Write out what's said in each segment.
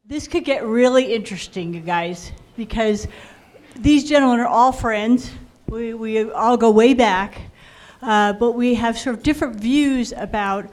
This could get really interesting, you guys, because these gentlemen are all friends. We all go way back, but we have sort of different views about,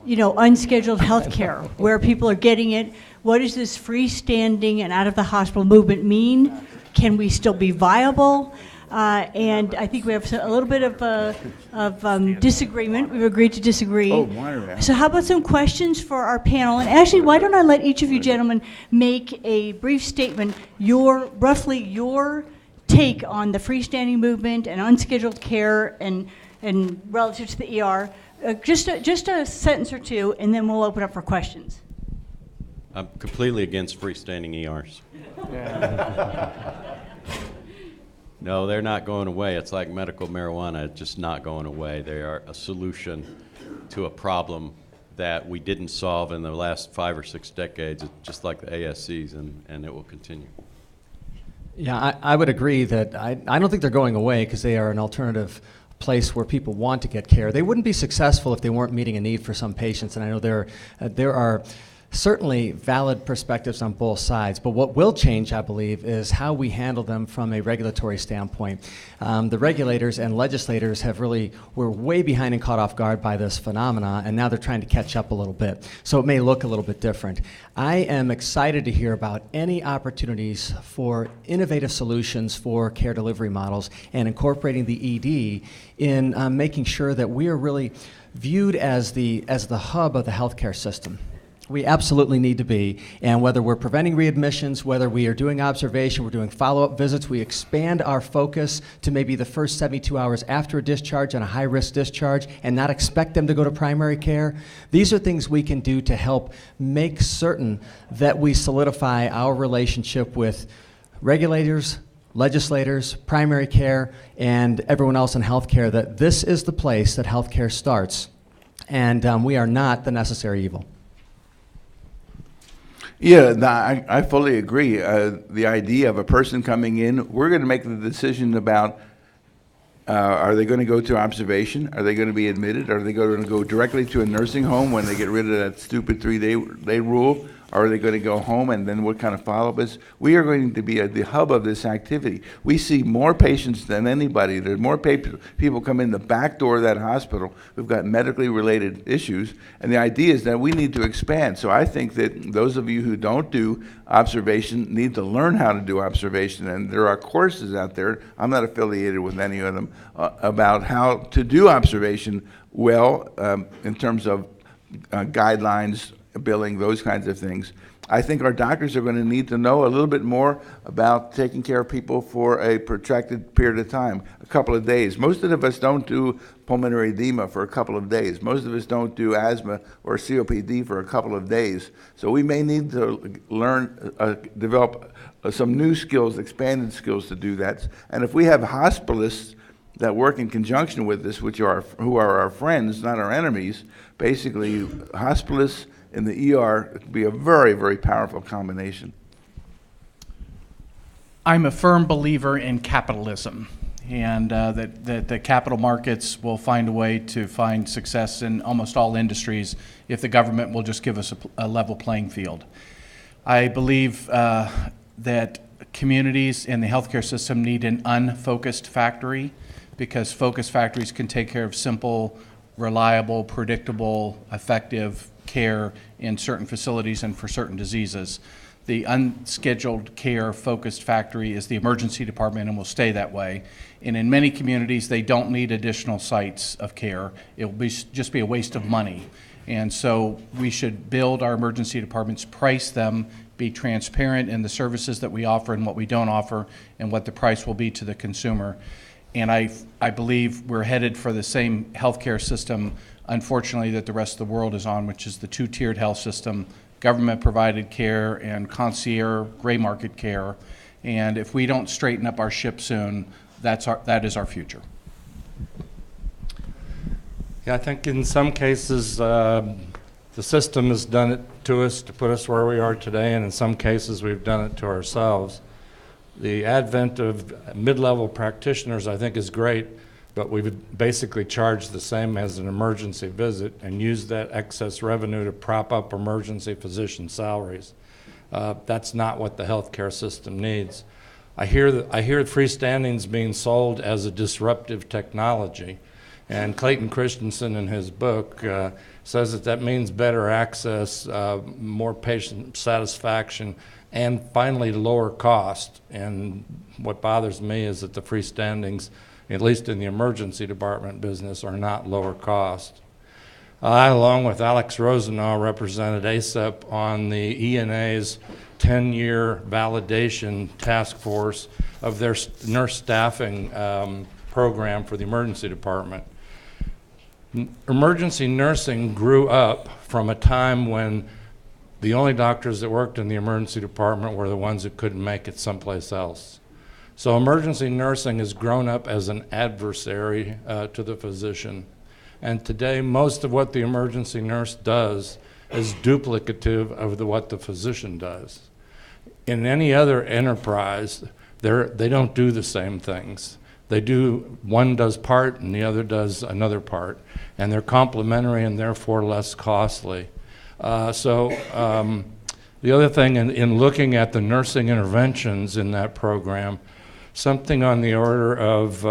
unscheduled healthcare, where people are getting it. What does this freestanding and out of the hospital movement mean? Can we still be viable? And I think we have a little bit of disagreement. We've agreed to disagree. Oh, wonderful. So how about some questions for our panel? And actually, why don't I let each of you gentlemen make a brief statement, roughly your take on the freestanding movement and unscheduled care and relative to the ER. Just a sentence or two, and then we'll open up for questions. I'm completely against freestanding ERs. No, they're not going away. It's like medical marijuana, it's just not going away. They are a solution to a problem that we didn't solve in the last 5 or 6 decades, just like the ASCs, and it will continue. Yeah, I would agree that I don't think they're going away because they are an alternative place where people want to get care. They wouldn't be successful if they weren't meeting a need for some patients, and I know there are certainly valid perspectives on both sides, but what will change, I believe, is how we handle them from a regulatory standpoint. The regulators and legislators were way behind and caught off guard by this phenomena, and now they're trying to catch up a little bit. So it may look a little bit different. I am excited to hear about any opportunities for innovative solutions for care delivery models and incorporating the ED in making sure that we are really viewed as the hub of the healthcare system. We absolutely need to be, and whether we're preventing readmissions, whether we are doing observation, we're doing follow-up visits, we expand our focus to maybe the first 72 hours after a discharge on a high-risk discharge and not expect them to go to primary care. These are things we can do to help make certain that we solidify our relationship with regulators, legislators, primary care, and everyone else in healthcare, that this is the place that healthcare starts, and we are not the necessary evil. Yeah, I fully agree. The idea of a person coming in, we're going to make the decision about are they going to go to observation? Are they going to be admitted? Are they going to go directly to a nursing home when they get rid of that stupid 3-day rule? Or are they going to go home, and then what kind of follow-up is? We are going to be at the hub of this activity. We see more patients than anybody. There's more people come in the back door of that hospital who've got medically related issues, and the idea is that we need to expand. So I think that those of you who don't do observation need to learn how to do observation, and there are courses out there, I'm not affiliated with any of them, about how to do observation well in terms of guidelines, billing, those kinds of things. I think our doctors are going to need to know a little bit more about taking care of people for a protracted period of time, a couple of days. Most of us don't do pulmonary edema for a couple of days. Most of us don't do asthma or COPD for a couple of days. So we may need to learn, develop some new skills, expanded skills to do that. And if we have hospitalists that work in conjunction with this, who are our friends, not our enemies, basically hospitalists in the ER, it could be a very, very powerful combination. I'm a firm believer in capitalism, and that the capital markets will find a way to find success in almost all industries if the government will just give us a level playing field. I believe that communities in the healthcare system need an unfocused factory, because focused factories can take care of simple, reliable, predictable, effective care in certain facilities and for certain diseases. The unscheduled care focused factory is the emergency department and will stay that way. And in many communities, they don't need additional sites of care. It will just be a waste of money. And so we should build our emergency departments, price them, be transparent in the services that we offer and what we don't offer, and what the price will be to the consumer. And I believe we're headed for the same healthcare system, unfortunately, that the rest of the world is on, which is the two-tiered health system, government-provided care and concierge gray market care. And if we don't straighten up our ship soon, that is our future. Yeah, I think in some cases the system has done it to us to put us where we are today, and in some cases we've done it to ourselves. The advent of mid-level practitioners, I think, is great, but we would basically charge the same as an emergency visit and use that excess revenue to prop up emergency physician salaries. That's not what the healthcare system needs. I hear freestanding's being sold as a disruptive technology, and Clayton Christensen in his book says that means better access, more patient satisfaction, and finally lower cost. And what bothers me is that the freestandings, at least in the emergency department business, are not lower cost. I, along with Alex Rosenau, represented ACEP on the ENA's 10-year validation task force of their nurse staffing program for the emergency department. Emergency nursing grew up from a time when the only doctors that worked in the emergency department were the ones that couldn't make it someplace else. So emergency nursing has grown up as an adversary to the physician. And today, most of what the emergency nurse does is duplicative of what the physician does. In any other enterprise, they don't do the same things. One does part and the other does another part. And they're complementary and therefore less costly. The other thing in looking at the nursing interventions in that program, something on the order of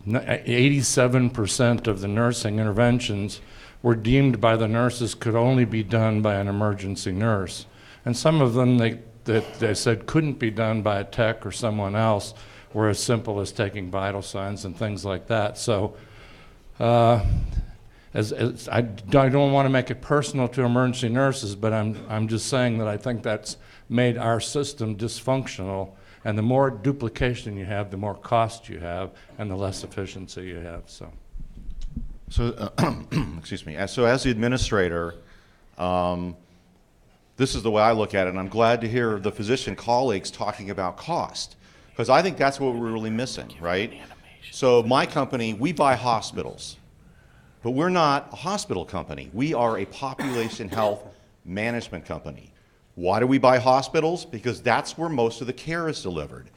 87% of the nursing interventions were deemed by the nurses could only be done by an emergency nurse. And some of them they said couldn't be done by a tech or someone else, were as simple as taking vital signs and things like that. So I don't want to make it personal to emergency nurses, but I'm just saying that I think that's made our system dysfunctional. And the more duplication you have, the more cost you have, and the less efficiency you have. So excuse me. So as the administrator, this is the way I look at it, and I'm glad to hear the physician colleagues talking about cost, because I think that's what we're really missing, right? So my company, we buy hospitals, but we're not a hospital company. We are a population health management company. Why do we buy hospitals? Because that's where most of the care is delivered.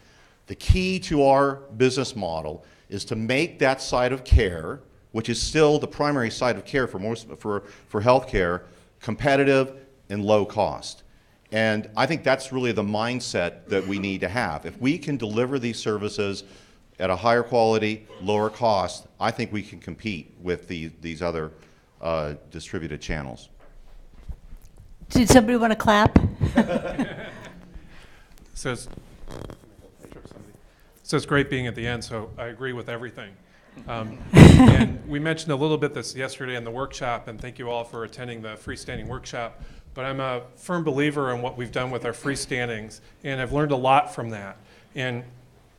The key to our business model is to make that side of care, which is still the primary side of care for healthcare, competitive and low cost. And I think that's really the mindset that we need to have. If we can deliver these services at a higher quality, lower cost, I think we can compete with these other distributed channels. Did somebody want to clap? So it's great being at the end, so I agree with everything. And we mentioned a little bit this yesterday in the workshop, and thank you all for attending the freestanding workshop. But I'm a firm believer in what we've done with our freestandings, and I've learned a lot from that. And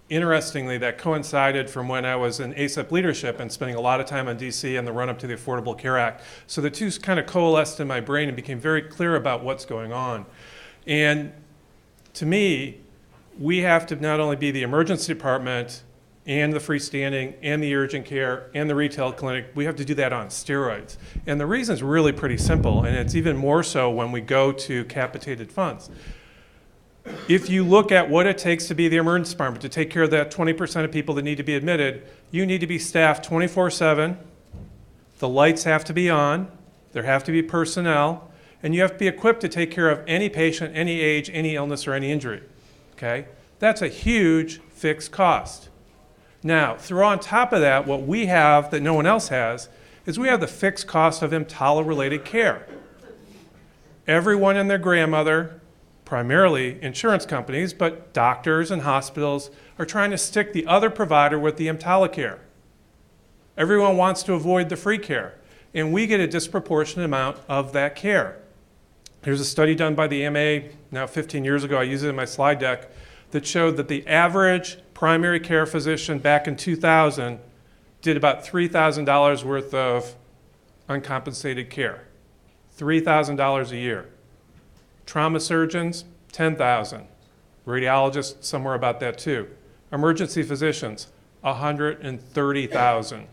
interestingly, that coincided from when I was in ACEP leadership and spending a lot of time on DC and the run-up to the Affordable Care Act. So the two kind of coalesced in my brain and became very clear about what's going on. And to me, we have to not only be the emergency department and the freestanding and the urgent care and the retail clinic, we have to do that on steroids. And the reason is really pretty simple, and it's even more so when we go to capitated funds. If you look at what it takes to be the emergency department, to take care of that 20% of people that need to be admitted, you need to be staffed 24/7. The lights have to be on. There have to be personnel. And you have to be equipped to take care of any patient, any age, any illness, or any injury. Okay? That's a huge fixed cost. Now, throw on top of that, what we have that no one else has is we have the fixed cost of EMTALA-related care. Everyone and their grandmother, primarily insurance companies, but doctors and hospitals are trying to stick the other provider with the EMTALA care. Everyone wants to avoid the free care, and we get a disproportionate amount of that care. Here's a study done by the AMA now 15 years ago, I use it in my slide deck, that showed that the average primary care physician back in 2000 did about $3,000 worth of uncompensated care. $3,000 a year. Trauma surgeons, 10,000. Radiologists, somewhere about that too. Emergency physicians, 130,000.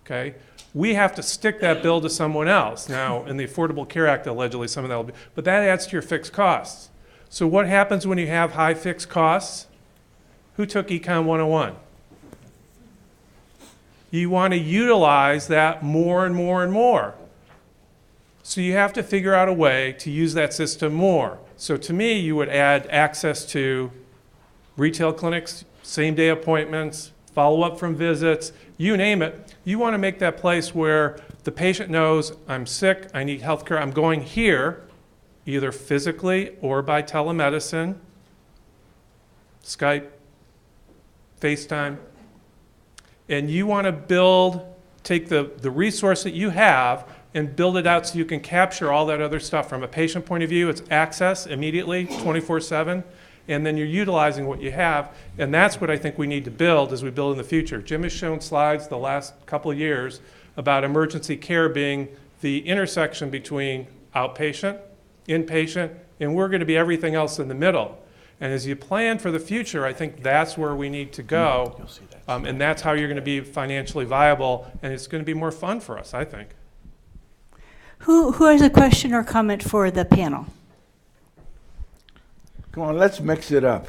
Okay? We have to stick that bill to someone else. Now, in the Affordable Care Act, allegedly some of that will be, but that adds to your fixed costs. So what happens when you have high fixed costs? Who took Econ 101? You want to utilize that more and more and more. So you have to figure out a way to use that system more. So to me, you would add access to retail clinics, same-day appointments, follow-up from visits, you name it. You want to make that place where the patient knows, I'm sick, I need health care, I'm going here, either physically or by telemedicine, Skype, FaceTime, and you want to take the resource that you have and build it out so you can capture all that other stuff. From a patient point of view, it's access immediately, 24/7, and then you're utilizing what you have, and that's what I think we need to build as we build in the future. Jim has shown slides the last couple of years about emergency care being the intersection between outpatient, inpatient, and we're going to be everything else in the middle. And as you plan for the future, I think that's where we need to go, and that's how you're going to be financially viable, and it's going to be more fun for us, I think. Who has a question or comment for the panel? Come on, let's mix it up.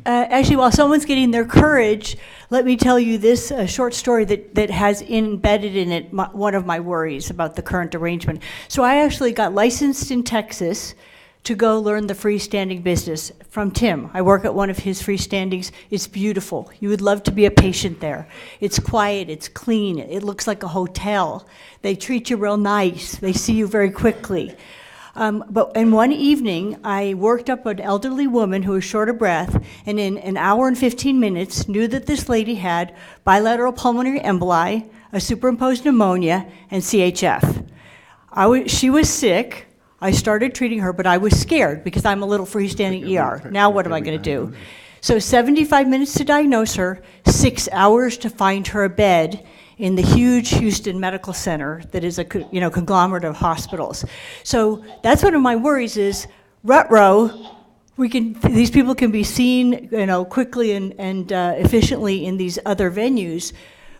Actually, while someone's getting their courage, let me tell you this short story that has embedded in it one of my worries about the current arrangement. So I actually got licensed in Texas to go learn the freestanding business from Tim. I work at one of his freestandings. It's beautiful. You would love to be a patient there. It's quiet, it's clean, it looks like a hotel. They treat you real nice. They see you very quickly. But in one evening, I worked up an elderly woman who was short of breath, and in an hour and 15 minutes, knew that this lady had bilateral pulmonary emboli, a superimposed pneumonia, and CHF. She was sick. I started treating her, but I was scared because I'm a little freestanding ER. Now what am I going to do? So 75 minutes to diagnose her, 6 hours to find her a bed in the huge Houston Medical Center that is a conglomerate of hospitals. So that's one of my worries is, rut-row, these people can be seen quickly and efficiently in these other venues,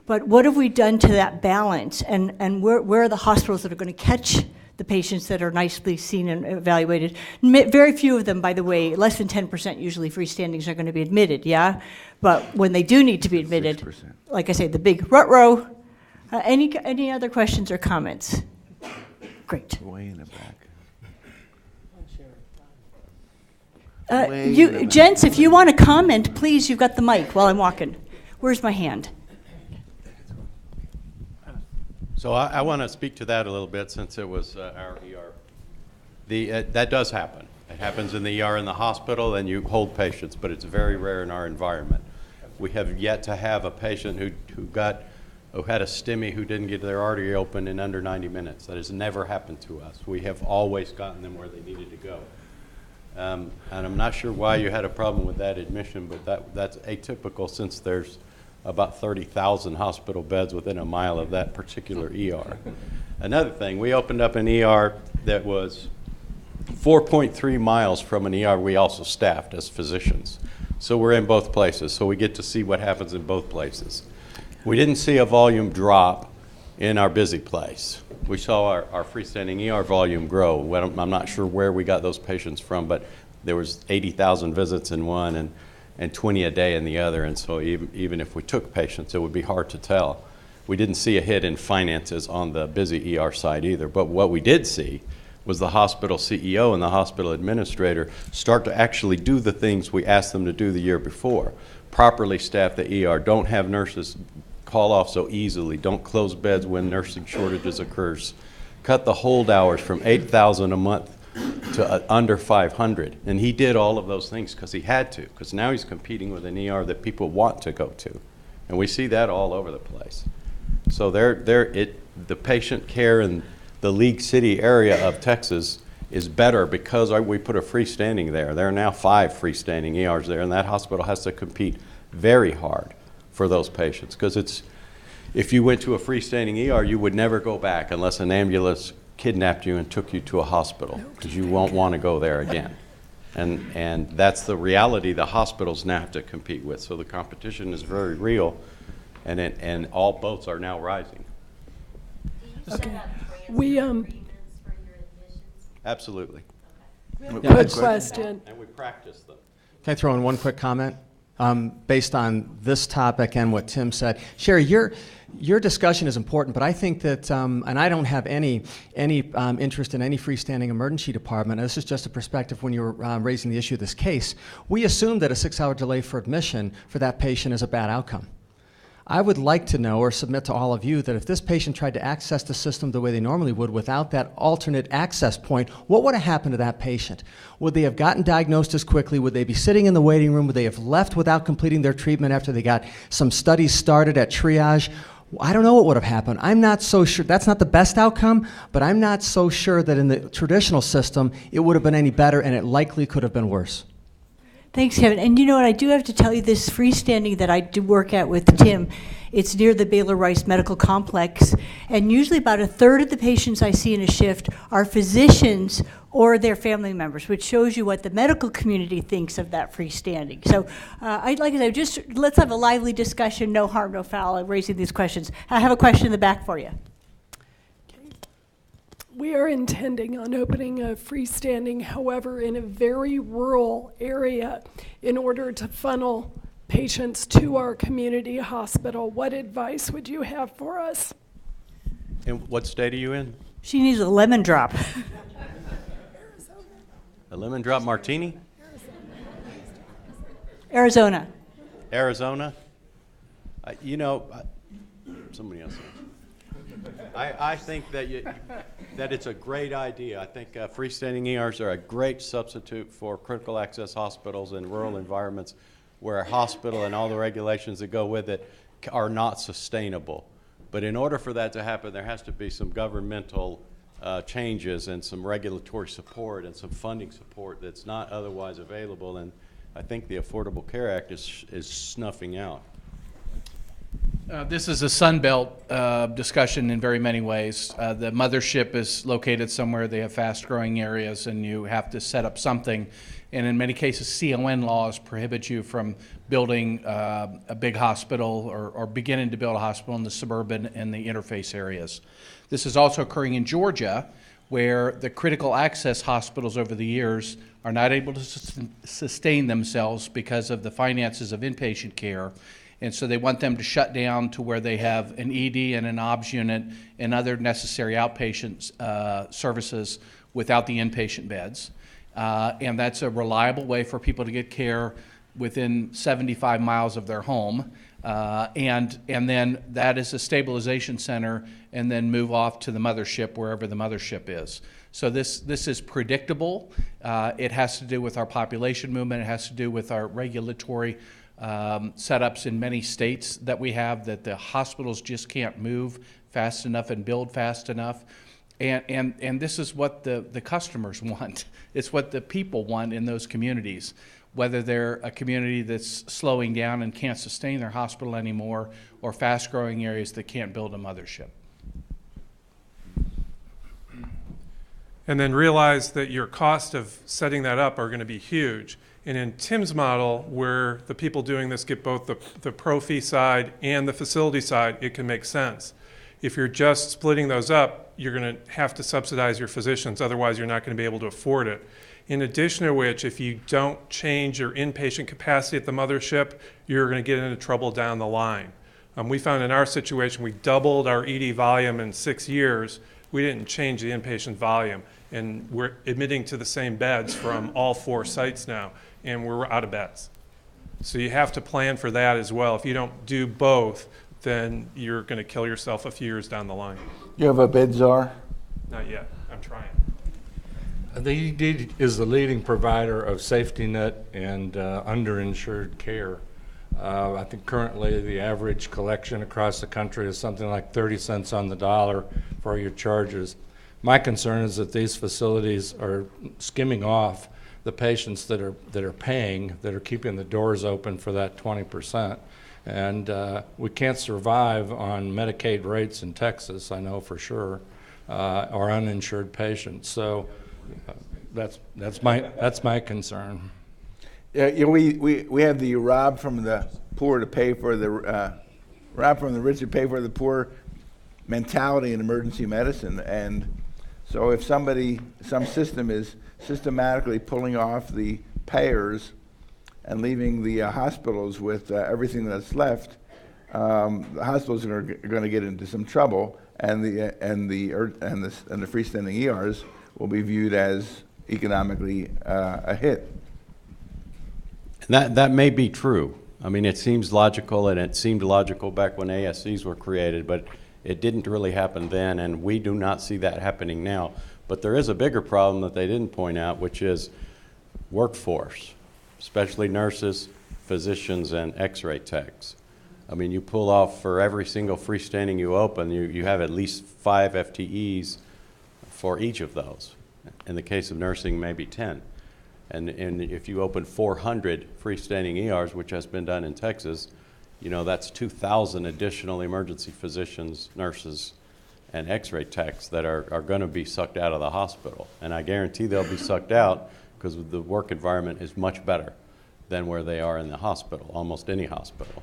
but what have we done to that balance? And where are the hospitals that are going to catch the patients that are nicely seen and evaluated? Very few of them, by the way, less than 10% usually freestandings are going to be admitted, yeah? But when they do need to be admitted, 6%. like I say, the big rut-row. Any other questions or comments? Great. Way in the back. Gents, if you want to comment, please, you've got the mic while I'm walking. Where's my hand? So I want to speak to that a little bit since it was our ER. That does happen. It happens in the ER in the hospital, and you hold patients, but it's very rare in our environment. We have yet to have a patient who had a STEMI who didn't get their artery open in under 90 minutes. That has never happened to us. We have always gotten them where they needed to go. And I'm not sure why you had a problem with that admission, but that's atypical since there's about 30,000 hospital beds within a mile of that particular ER. Another thing, we opened up an ER that was 4.3 miles from an ER we also staffed as physicians. So we're in both places, so we get to see what happens in both places. We didn't see a volume drop in our busy place. We saw our freestanding ER volume grow. Well, I'm not sure where we got those patients from, but there was 80,000 visits in one and 20 a day in the other, and so even if we took patients, it would be hard to tell. We didn't see a hit in finances on the busy ER side either, but what we did see was the hospital CEO and the hospital administrator start to actually do the things we asked them to do the year before. Properly staff the ER, don't have nurses call off so easily, don't close beds when nursing shortages occurs, cut the hold hours from 8,000 a month to under 500. And he did all of those things because he had to, because now he's competing with an ER that people want to go to. And we see that all over the place. So the patient care in the League City area of Texas is better because we put a freestanding there. There are now 5 freestanding ERs there, and that hospital has to compete very hard for those patients. Because if you went to a freestanding ER, you would never go back unless an ambulance kidnapped you and took you to a hospital, because you won't want to go there again. And that's the reality the hospitals now have to compete with. So the competition is very real, and all boats are now rising. Okay. We Absolutely. Good question. And we practice them. Can I throw in one quick comment? based on this topic and what Tim said. Sherry, your discussion is important, but I think that, and I don't have any interest in any freestanding emergency department. This is just a perspective when you were raising the issue of this case. We assume that a 6-hour delay for admission for that patient is a bad outcome. I would like to know or submit to all of you that if this patient tried to access the system the way they normally would without that alternate access point, what would have happened to that patient? Would they have gotten diagnosed as quickly? Would they be sitting in the waiting room? Would they have left without completing their treatment after they got some studies started at triage? I don't know what would have happened. I'm not so sure. That's not the best outcome, but I'm not so sure that in the traditional system it would have been any better, and it likely could have been worse. Thanks, Kevin. And you know what, I do have to tell you, this freestanding that I do work at with Tim, it's near the Baylor Rice Medical Complex, and usually about a third of the patients I see in a shift are physicians or their family members, which shows you what the medical community thinks of that freestanding. So I'd like to say, just let's have a lively discussion, no harm, no foul, raising these questions. I have a question in the back for you. We are intending on opening a freestanding, however, in a very rural area in order to funnel patients to our community hospital. What advice would you have for us? And what state are you in? She needs a lemon drop. A lemon drop martini? Arizona. Arizona? You know, somebody else. I think that it's a great idea. I think freestanding ERs are a great substitute for critical access hospitals in rural environments where a hospital and all the regulations that go with it are not sustainable. But in order for that to happen, there has to be some governmental changes and some regulatory support and some funding support that's not otherwise available. And I think the Affordable Care Act is snuffing out. This is a Sunbelt discussion in very many ways. The mothership is located somewhere, they have fast-growing areas, and you have to set up something. And in many cases, CON laws prohibit you from building a big hospital or beginning to build a hospital in the suburban and the interface areas. This is also occurring in Georgia, where the critical access hospitals over the years are not able to sustain themselves because of the finances of inpatient care. And so they want them to shut down to where they have an ED and an OBS unit and other necessary outpatient services without the inpatient beds. And that's a reliable way for people to get care within 75 miles of their home. And then that is a stabilization center, and then move off to the mothership wherever the mothership is. So this is predictable. It has to do with our population movement. It has to do with our regulatory setups in many states that we have, that the hospitals just can't move fast enough and build fast enough. And this is what the customers want. It's what the people want in those communities, whether they're a community that's slowing down and can't sustain their hospital anymore, or fast-growing areas that can't build a mothership. And then realize that your cost of setting that up are going to be huge. And in Tim's model, where the people doing this get both the pro fee side and the facility side, it can make sense. If you're just splitting those up, you're going to have to subsidize your physicians, otherwise you're not going to be able to afford it. In addition to which, if you don't change your inpatient capacity at the mothership, you're going to get into trouble down the line. We found in our situation, we doubled our ED volume in 6 years. We didn't change the inpatient volume, and we're admitting to the same beds from all 4 sites now, and we're out of beds. So you have to plan for that as well. If you don't do both, then you're going to kill yourself a few years down the line. You have a bed czar? Not yet. I'm trying. The ED is the leading provider of safety net and underinsured care. I think currently the average collection across the country is something like 30 cents on the dollar for your charges. My concern is that these facilities are skimming off the patients that are paying, that are keeping the doors open for that 20%. And we can't survive on Medicaid rates in Texas, I know for sure, or uninsured patients. So that's my concern. Yeah, you know, we have the rob from the poor to pay for the rob from the rich to pay for the poor mentality in emergency medicine. And so if some system is systematically pulling off the payers and leaving the hospitals with everything that's left, the hospitals are going to get into some trouble, and the freestanding ERs will be viewed as economically a hit. That may be true. I mean, it seems logical, and it seemed logical back when ASCs were created, but it didn't really happen then, and we do not see that happening now. But there is a bigger problem that they didn't point out, which is workforce, especially nurses, physicians, and x-ray techs. I mean, you pull off for every single freestanding you open, you have at least 5 FTEs for each of those. In the case of nursing, maybe 10. And if you open 400 freestanding ERs, which has been done in Texas, you know, that's 2,000 additional emergency physicians, nurses, and x-ray techs that are going to be sucked out of the hospital. And I guarantee they'll be sucked out because the work environment is much better than where they are in the hospital, almost any hospital.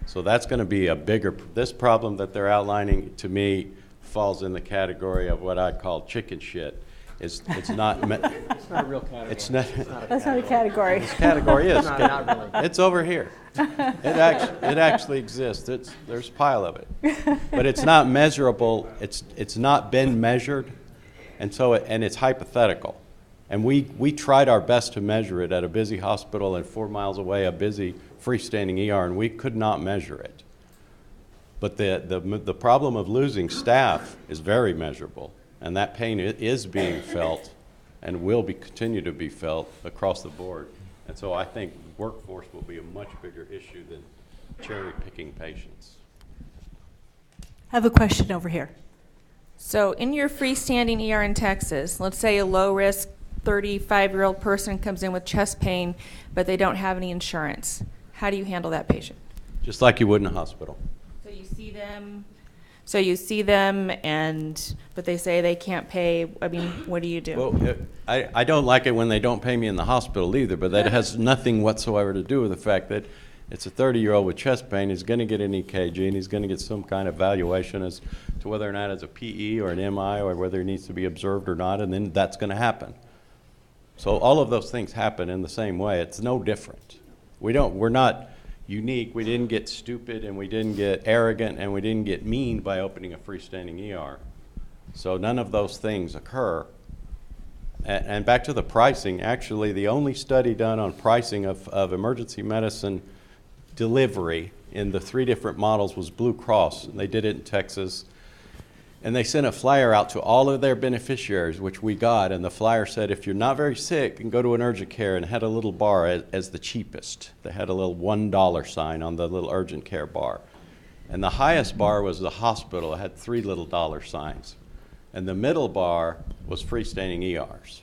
So that's going to be a bigger, this problem that they're outlining, to me, falls in the category of what I call chicken shit. It's not It's not a real category. That's not a category. This category is. Not really. It's over here. It actually exists. There's a pile of it. But it's not measurable. It's not been measured, and so it's hypothetical. And we tried our best to measure it at a busy hospital and 4 miles away, a busy freestanding ER, and we could not measure it. But the problem of losing staff is very measurable. And that pain is being felt and will continue to be felt across the board. And so I think workforce will be a much bigger issue than cherry picking patients. I have a question over here. So in your freestanding ER in Texas, let's say a low-risk 35-year-old person comes in with chest pain, but they don't have any insurance. How do you handle that patient? Just like you would in a hospital. So you see them, but they say they can't pay. I mean, what do you do? Well, I don't like it when they don't pay me in the hospital either, but that has nothing whatsoever to do with the fact that it's a 30-year-old with chest pain. He's going to get an EKG, and he's going to get some kind of evaluation as to whether or not it's a PE or an MI or whether he needs to be observed or not, and then that's going to happen. So all of those things happen in the same way. It's no different. We're not unique. We didn't get stupid, and we didn't get arrogant, and we didn't get mean by opening a freestanding ER. So none of those things occur. And back to the pricing, actually the only study done on pricing of emergency medicine delivery in the 3 different models was Blue Cross. And they did it in Texas. And they sent a flyer out to all of their beneficiaries, which we got, and the flyer said, if you're not very sick, and go to an urgent care, and had a little bar as the cheapest. They had a little $1 sign on the little urgent care bar. And the highest bar was the hospital. It had 3 little dollar signs. And the middle bar was freestanding ERs.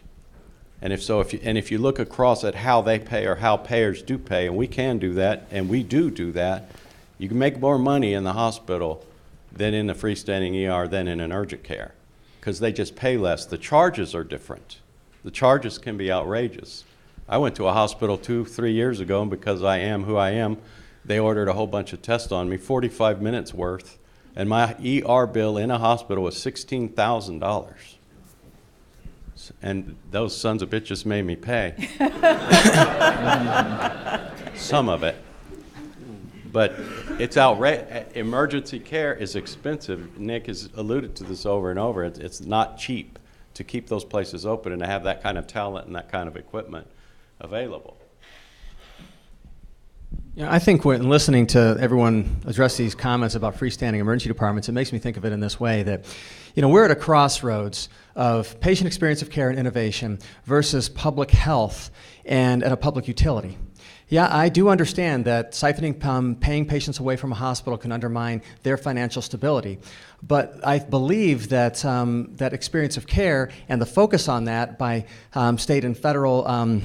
And if you look across at how they pay or how payers do pay, and we can do that, and we do that, you can make more money in the hospital than in the freestanding ER than in an urgent care, because they just pay less. The charges are different. The charges can be outrageous. I went to a hospital 2-3 years ago, and because I am who I am, they ordered a whole bunch of tests on me, 45 minutes worth, and my ER bill in a hospital was $16,000. And those sons of bitches made me pay. Some of it. But it's outrageous. Emergency care is expensive. Nick has alluded to this over and over. It's not cheap to keep those places open and to have that kind of talent and that kind of equipment available. Yeah, I think when listening to everyone address these comments about freestanding emergency departments, it makes me think of it in this way that, you know, we're at a crossroads of patient experience of care and innovation versus public health and a public utility. Yeah, I do understand that siphoning, paying patients away from a hospital can undermine their financial stability. But I believe that that experience of care and the focus on that by state and federal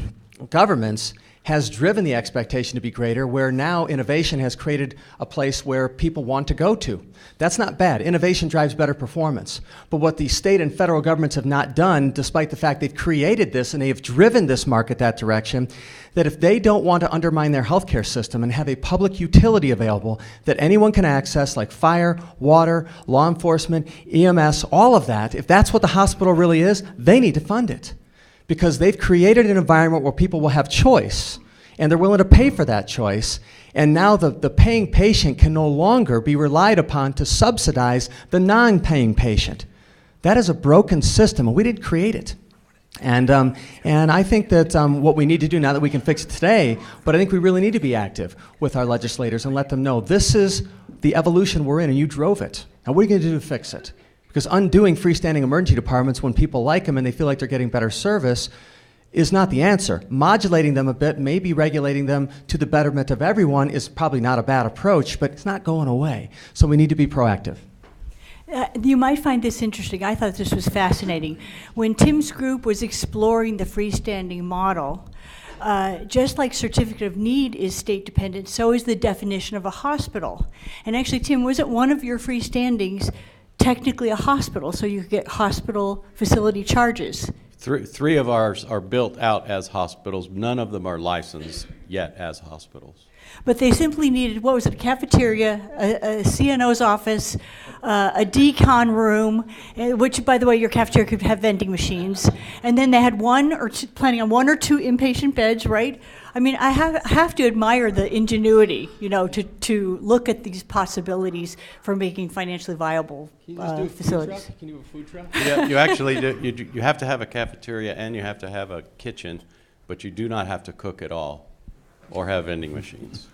governments has driven the expectation to be greater, where now innovation has created a place where people want to go to. That's not bad. Innovation drives better performance. But what the state and federal governments have not done, despite the fact they've created this and they have driven this market that direction, that if they don't want to undermine their healthcare system and have a public utility available that anyone can access, like fire, water, law enforcement, EMS, all of that, if that's what the hospital really is, they need to fund it. Because they've created an environment where people will have choice and they're willing to pay for that choice. And now the paying patient can no longer be relied upon to subsidize the non-paying patient. That is a broken system, and we didn't create it. And I think that what we need to do, now that we can fix it today, but I think we really need to be active with our legislators and let them know this is the evolution we're in, and you drove it. Now what are you going to do to fix it? Because undoing freestanding emergency departments when people like them and they feel like they're getting better service is not the answer. Modulating them a bit, maybe regulating them to the betterment of everyone is probably not a bad approach, but it's not going away. So we need to be proactive. You might find this interesting. I thought this was fascinating. When Tim's group was exploring the freestanding model, just like certificate of need is state dependent, so is the definition of a hospital. And actually, Tim, wasn't one of your freestandings technically a hospital, so you could get hospital facility charges? Three of ours are built out as hospitals. None of them are licensed yet as hospitals. But they simply needed, what was it, a cafeteria, a CNO's office, a decon room, which, by the way, your cafeteria could have vending machines. And then they had planning on 1 or 2 inpatient beds, right? I mean, I have to admire the ingenuity, to look at these possibilities for making financially viable facilities. Can you do a food truck? Yeah, you actually do. You have to have a cafeteria and you have to have a kitchen, but you do not have to cook at all or have vending machines.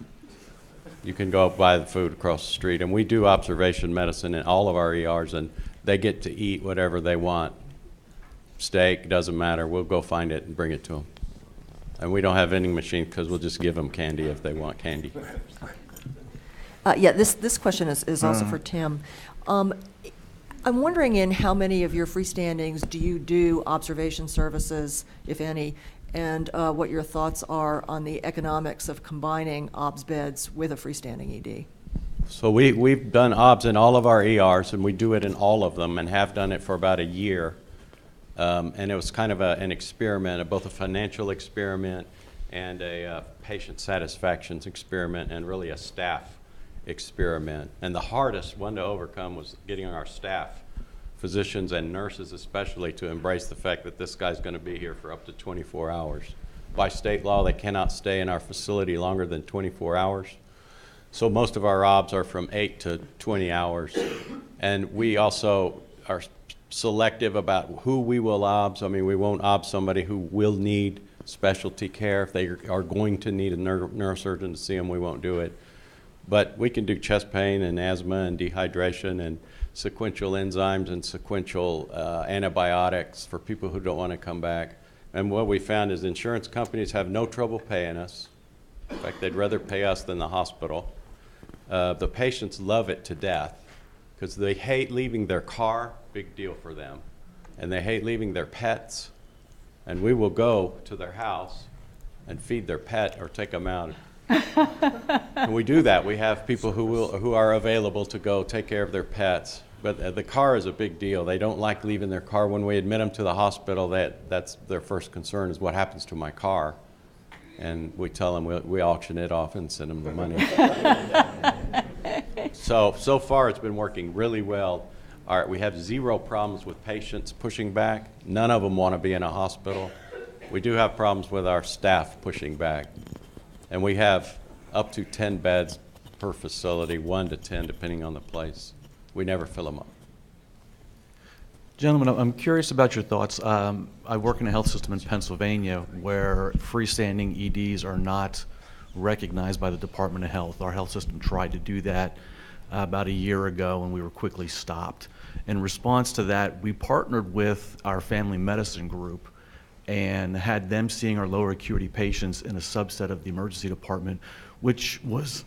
You can go buy the food across the street. And we do observation medicine in all of our ERs, and they get to eat whatever they want. Steak, doesn't matter. We'll go find it and bring it to them. And we don't have vending machines because we'll just give them candy if they want candy. Yeah, this question is also for Tim. I'm wondering, in how many of your freestandings do you do observation services, if any, and what your thoughts are on the economics of combining OBS beds with a freestanding ED? So we've done OBS in all of our ERs, and we do it in all of them and have done it for about a year. And it was kind of an experiment, both a financial experiment and a patient satisfaction experiment, and really a staff experiment. And the hardest one to overcome was getting our staff, physicians and nurses especially, to embrace the fact that this guy's going to be here for up to 24 hours. By state law, they cannot stay in our facility longer than 24 hours. So most of our OBS are from 8 to 20 hours. And we also are selective about who we will OBS. I mean, we won't OBS somebody who will need specialty care. If they are going to need a neurosurgeon to see them, we won't do it. But we can do chest pain and asthma and dehydration and sequential enzymes and sequential antibiotics for people who don't want to come back. And what we found is insurance companies have no trouble paying us. In fact, they'd rather pay us than the hospital. The patients love it to death because they hate leaving their car, big deal for them. And they hate leaving their pets. And we will go to their house and feed their pet or take them out. And we do that. We have people who are available to go take care of their pets. But the car is a big deal. They don't like leaving their car. When we admit them to the hospital, that's their first concern is what happens to my car. And we tell them we auction it off and send them the money. So far it's been working really well. We have 0 problems with patients pushing back. None of them want to be in a hospital. We do have problems with our staff pushing back. And we have up to 10 beds per facility, 1 to 10 depending on the place. We never fill them up. Gentlemen, I'm curious about your thoughts. I work in a health system in Pennsylvania where freestanding EDs are not recognized by the Department of Health. Our health system tried to do that about a year ago, and we were quickly stopped. In response to that, we partnered with our family medicine group and had them seeing our lower acuity patients in a subset of the emergency department, which was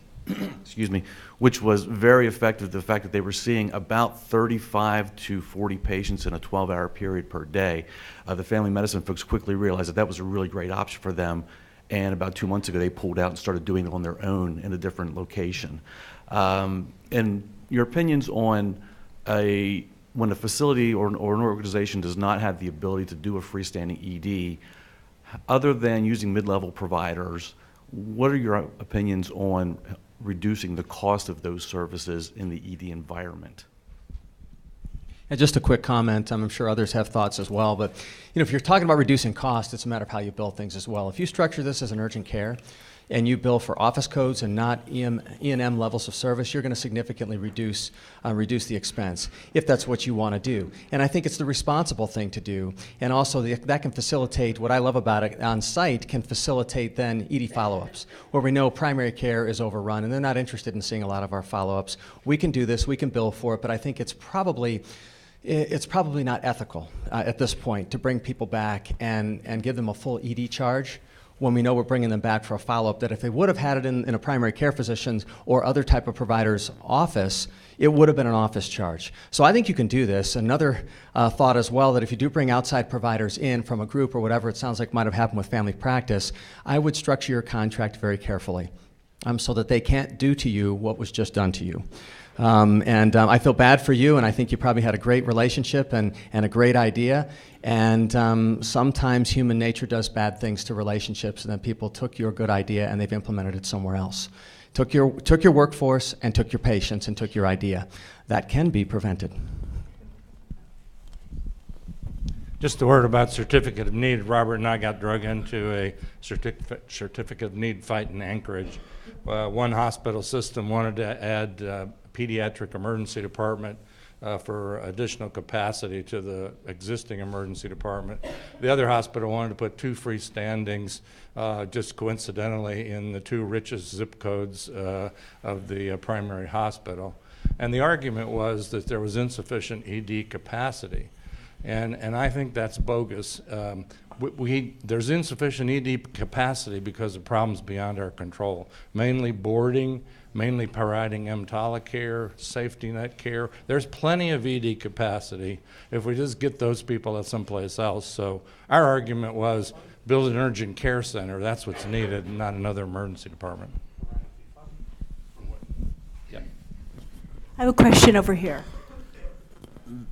excuse me, which was very effective. The fact that they were seeing about 35 to 40 patients in a 12-hour period per day. The family medicine folks quickly realized that was a really great option for them, and about 2 months ago they pulled out and started doing it on their own in a different location. And your opinions on when a facility or an organization does not have the ability to do a freestanding ED, other than using mid-level providers, what are your opinions on reducing the cost of those services in the ED environment? And just a quick comment, I'm sure others have thoughts as well, but if you're talking about reducing cost, it's a matter of how you bill things as well. If you structure this as an urgent care and you bill for office codes and not E&M levels of service, you're going to significantly reduce the expense, if that's what you want to do. And I think it's the responsible thing to do. And also that can facilitate, what I love about it, on site can facilitate then ED follow-ups, where we know primary care is overrun and they're not interested in seeing a lot of our follow-ups. We can do this, we can bill for it, but I think it's probably not ethical at this point to bring people back and give them a full ED charge when we know we're bringing them back for a follow-up, that if they would have had it in a primary care physician's or other type of provider's office, it would have been an office charge. So I think you can do this. Another thought as well, that if you do bring outside providers in from a group or whatever it sounds like might have happened with family practice, I would structure your contract very carefully so that they can't do to you what was just done to you. I feel bad for you, and I think you probably had a great relationship and a great idea. And sometimes human nature does bad things to relationships, and then people took your good idea and they've implemented it somewhere else. Took your workforce and took your patients and took your idea. That can be prevented. Just a word about certificate of need. Robert and I got drug into a certificate of need fight in Anchorage. One hospital system wanted to add pediatric emergency department for additional capacity to the existing emergency department. The other hospital wanted to put 2 freestandings, just coincidentally, in the 2 richest zip codes of the primary hospital. And the argument was that there was insufficient ED capacity. And I think that's bogus. There's insufficient ED capacity because of problems beyond our control, mainly boarding, mainly providing EMTALA care, safety net care. There's plenty of ED capacity if we just get those people at someplace else. So our argument was build an urgent care center. That's what's needed, not another emergency department. Yeah. I have a question over here.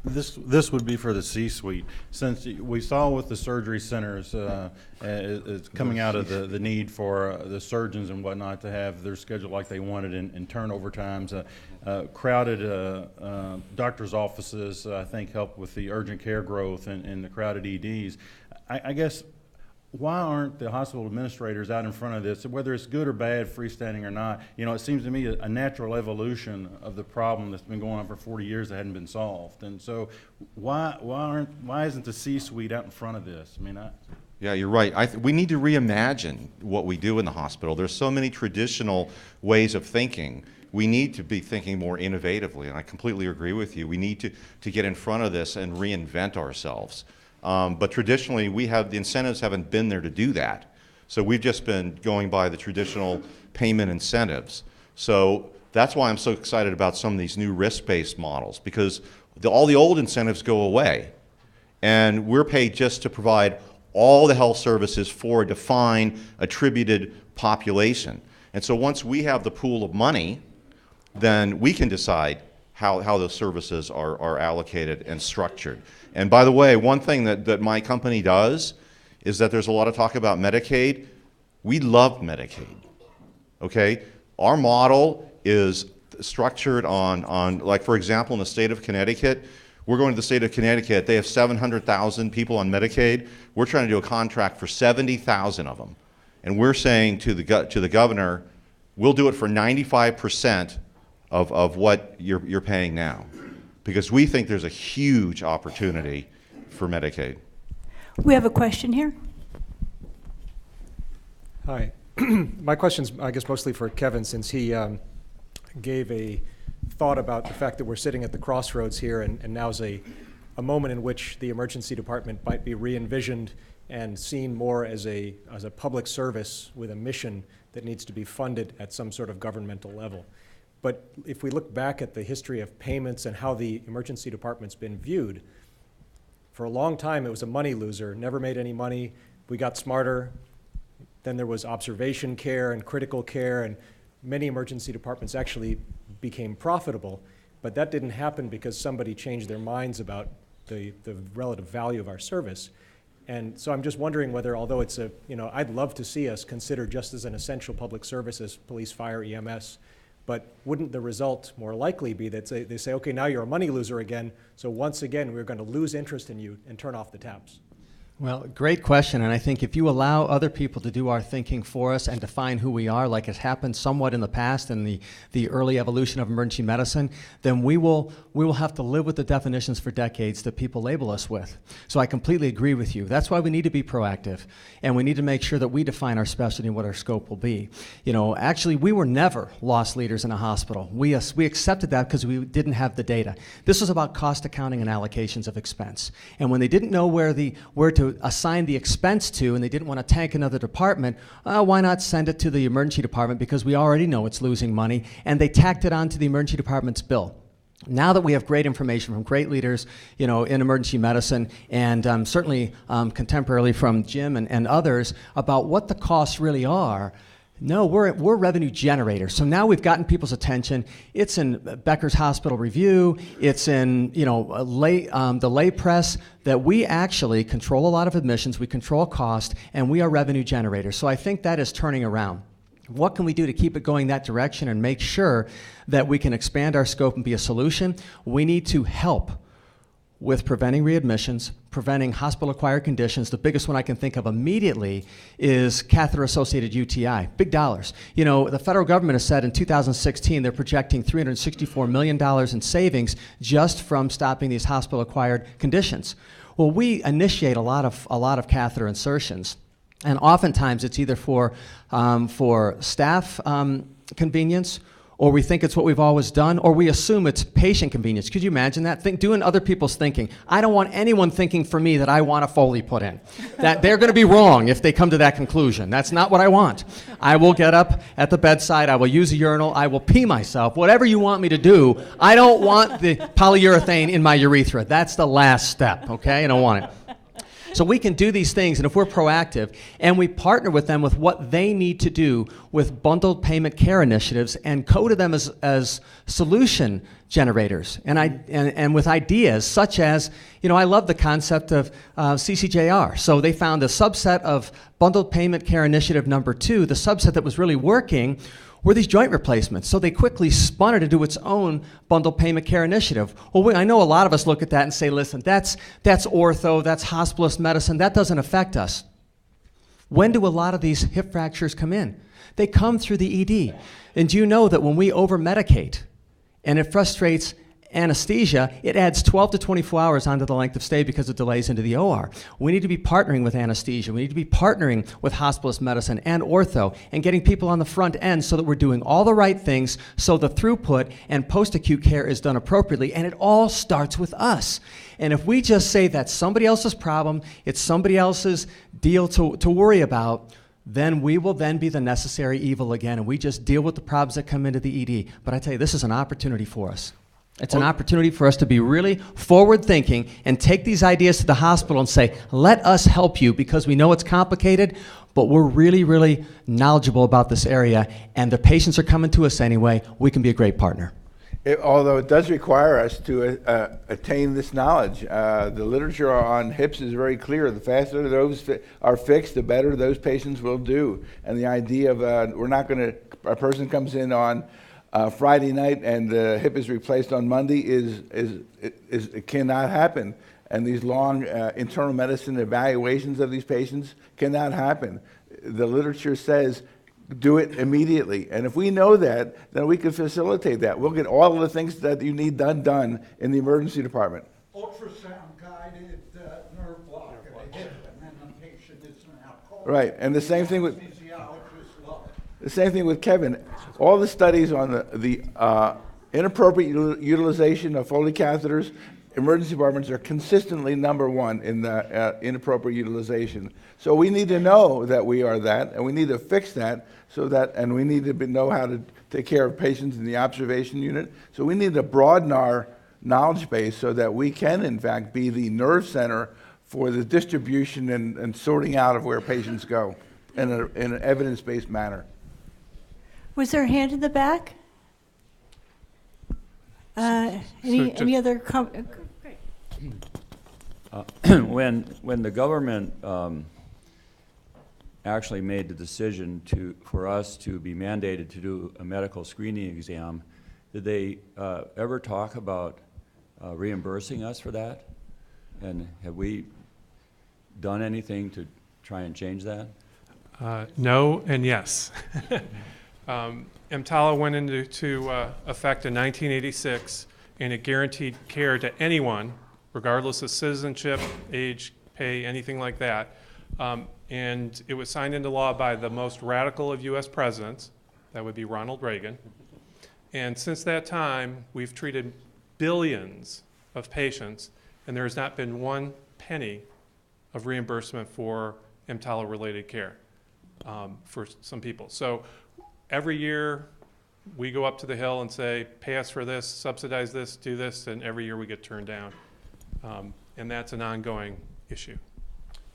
This would be for the C-suite. Since we saw with the surgery centers, it's coming out of the need for the surgeons and whatnot to have their schedule like they wanted in turnover times. Crowded doctors' offices, I think, help with the urgent care growth and the crowded EDs. I guess, why aren't the hospital administrators out in front of this, whether it's good or bad, freestanding or not? It seems to me a natural evolution of the problem that's been going on for 40 years that hadn't been solved. And so why isn't the C-suite out in front of this? Yeah, you're right. We need to reimagine what we do in the hospital. There's so many traditional ways of thinking. We need to be thinking more innovatively, and I completely agree with you. We need to get in front of this and reinvent ourselves. But traditionally, the incentives haven't been there to do that. So we've just been going by the traditional payment incentives. So that's why I'm so excited about some of these new risk-based models, because all the old incentives go away. And we're paid just to provide all the health services for a defined, attributed population. And so once we have the pool of money, then we can decide how those services are allocated and structured. And by the way, one thing that my company does is that there's a lot of talk about Medicaid. We love Medicaid, okay? Our model is structured on like, for example, in the state of Connecticut, we're going to the state of Connecticut, they have 700,000 people on Medicaid. We're trying to do a contract for 70,000 of them. And we're saying to the governor, we'll do it for 95% of what you're paying now, because we think there's a huge opportunity for Medicaid. We have a question here. Hi. My question's, I guess, mostly for Kevin, since he gave a thought about the fact that we're sitting at the crossroads here, and now's a moment in which the emergency department might be re-envisioned and seen more as a public service with a mission that needs to be funded at some sort of governmental level. But if we look back at the history of payments and how the emergency department's been viewed, for a long time it was a money loser, never made any money. We got smarter. Then there was observation care and critical care, and many emergency departments actually became profitable. But that didn't happen because somebody changed their minds about the relative value of our service. And so I'm just wondering whether, although it's I'd love to see us considered just as an essential public service as police, fire, EMS, But wouldn't the result more likely be that they say, okay, now you're a money loser again, so once again, we're going to lose interest in you and turn off the taps? Well, great question, and I think if you allow other people to do our thinking for us and define who we are, like has happened somewhat in the past in the early evolution of emergency medicine, then we will have to live with the definitions for decades that people label us with. So I completely agree with you. That's why we need to be proactive, and we need to make sure that we define our specialty and what our scope will be. You know, actually, we were never loss leaders in a hospital. We accepted that because we didn't have the data. This was about cost accounting and allocations of expense. And when they didn't know where to assign the expense to, and they didn't want to tank another department, why not send it to the emergency department, because we already know it's losing money, and they tacked it onto the emergency department's bill. Now that we have great information from great leaders, you know, in emergency medicine, and certainly contemporarily from Jim and others about what the costs really are, no, we're revenue generators. So now we've gotten people's attention. It's in Becker's Hospital Review. It's in, you know, the lay press, that we actually control a lot of admissions, we control cost, and we are revenue generators. So I think that is turning around. What can we do to keep it going that direction and make sure that we can expand our scope and be a solution? We need to help with preventing readmissions, preventing hospital-acquired conditions. The biggest one I can think of immediately is catheter-associated UTI, big dollars. You know, the federal government has said in 2016 they're projecting $364 million in savings just from stopping these hospital-acquired conditions. Well, we initiate a lot of catheter insertions, and oftentimes it's either for staff convenience, or we think it's what we've always done, or we assume it's patient convenience. Could you imagine that? Doing other people's thinking. I don't want anyone thinking for me that I want a Foley put in. That they're gonna be wrong if they come to that conclusion. That's not what I want. I will get up at the bedside, I will use a urinal, I will pee myself, whatever you want me to do. I don't want the polyurethane in my urethra. That's the last step, okay? I don't want it. So we can do these things, and if we're proactive and we partner with them with what they need to do with bundled payment care initiatives and code them as solution generators and with ideas such as, you know, I love the concept of CCJR. So they found a subset of bundled payment care initiative number 2, the subset that was really working were these joint replacements. So they quickly spun it into its own bundled payment care initiative. Well, I know a lot of us look at that and say, listen, that's ortho, that's hospitalist medicine, that doesn't affect us. When do a lot of these hip fractures come in? They come through the ED. And do you know that when we over-medicate and it frustrates anesthesia, it adds 12 to 24 hours onto the length of stay because of delays into the OR. We need to be partnering with anesthesia. We need to be partnering with hospitalist medicine and ortho and getting people on the front end so that we're doing all the right things so the throughput and post-acute care is done appropriately, and it all starts with us. And if we just say that's somebody else's problem, it's somebody else's deal to worry about, then we will then be the necessary evil again, and we just deal with the problems that come into the ED. But I tell you, this is an opportunity for us. It's an opportunity for us to be really forward-thinking and take these ideas to the hospital and say, let us help you, because we know it's complicated, but we're really, really knowledgeable about this area, and the patients are coming to us anyway. We can be a great partner. Although it does require us to attain this knowledge. The literature on hips is very clear. The faster those are fixed, the better those patients will do. And the idea of a person comes in on Friday night and the hip is replaced on Monday it cannot happen. And these long internal medicine evaluations of these patients cannot happen. The literature says do it immediately. And if we know that, then we can facilitate that. We'll get all of the things that you need done in the emergency department. Ultrasound-guided nerve block of the hip, and then the patient is now called. Right, and the same thing with Kevin. All the studies on the inappropriate utilization of Foley catheters, emergency departments are consistently #1 in the inappropriate utilization. So we need to know that we are that, and we need to fix that, and we need to know how to take care of patients in the observation unit. So we need to broaden our knowledge base so that we can, in fact, be the nerve center for the distribution and sorting out of where patients go in an evidence-based manner. Was there a hand in the back? Any other comments? When the government actually made the decision for us to be mandated to do a medical screening exam, did they ever talk about reimbursing us for that? And have we done anything to try and change that? No and yes. EMTALA went into effect in 1986, and it guaranteed care to anyone, regardless of citizenship, age, pay, anything like that. And it was signed into law by the most radical of U.S. presidents. That would be Ronald Reagan. And since that time, we've treated billions of patients, and there has not been one penny of reimbursement for EMTALA-related care for some people. So every year, we go up to the Hill and say, pay us for this, subsidize this, do this, and every year we get turned down. And that's an ongoing issue.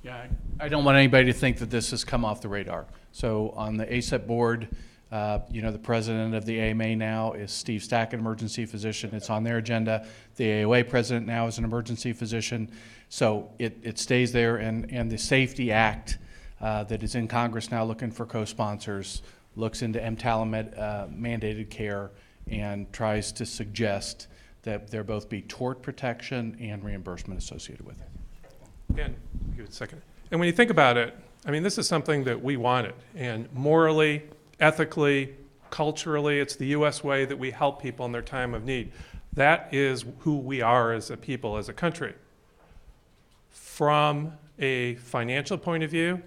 Yeah, I don't want anybody to think that this has come off the radar. So on the ACEP board, the president of the AMA now is Steve Stack, an emergency physician. It's on their agenda. The AOA president now is an emergency physician. So it stays there, and the Safety Act that is in Congress now looking for co-sponsors looks into EMTALA mandated care and tries to suggest that there both be tort protection and reimbursement associated with it. And give it a second. And when you think about it, I mean, this is something that we wanted. And morally, ethically, culturally, it's the U.S. way that we help people in their time of need. That is who we are as a people, as a country. From a financial point of view,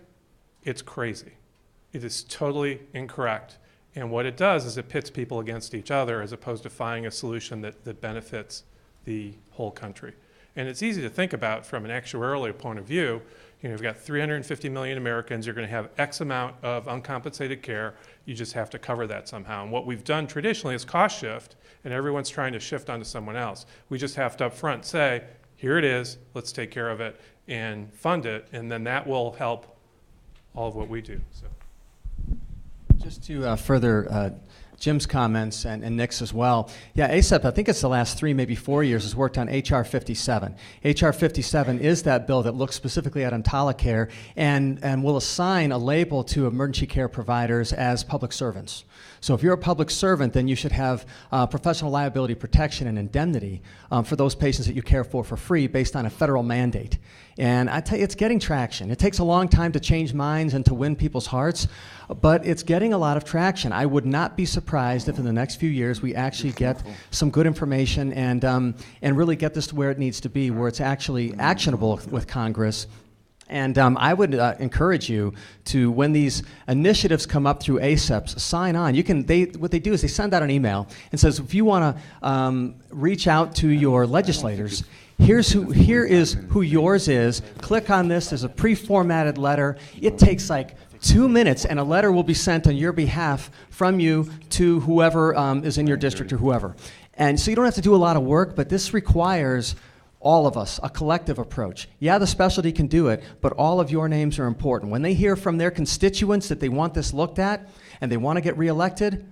it's crazy. It is totally incorrect. And what it does is it pits people against each other as opposed to finding a solution that benefits the whole country. And it's easy to think about from an actuarial point of view. You've got 350 million Americans, you're going to have X amount of uncompensated care, you just have to cover that somehow. And what we've done traditionally is cost shift, and everyone's trying to shift onto someone else. We just have to up front say, here it is, let's take care of it and fund it, and then that will help all of what we do. So. Just to further Jim's comments and Nick's as well. Yeah, ACEP, I think it's the last 3, maybe 4 years, has worked on HR 57. HR 57 is that bill that looks specifically at EMTALA care and will assign a label to emergency care providers as public servants. So if you're a public servant, then you should have professional liability protection and indemnity for those patients that you care for free based on a federal mandate. And I tell you, it's getting traction. It takes a long time to change minds and to win people's hearts, but it's getting a lot of traction. I would not be surprised if in the next few years we actually get some good information and really get this to where it needs to be, where it's actually actionable with Congress. And I would encourage you to, when these initiatives come up through ACEPs, sign on. What they do is they send out an email and says, if you want to reach out to your legislators, here is who yours is. Click on this. There's a pre-formatted letter. It takes like 2 minutes, and a letter will be sent on your behalf from you to whoever is in your district or whoever. And so you don't have to do a lot of work, but this requires all of us, a collective approach. Yeah, the specialty can do it, but all of your names are important. When they hear from their constituents that they want this looked at and they want to get reelected,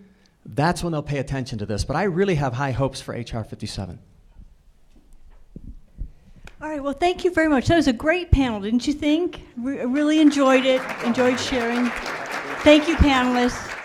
that's when they'll pay attention to this. But I really have high hopes for HR 57. All right, well, thank you very much. That was a great panel, didn't you think? Really enjoyed it, enjoyed sharing. Thank you, panelists.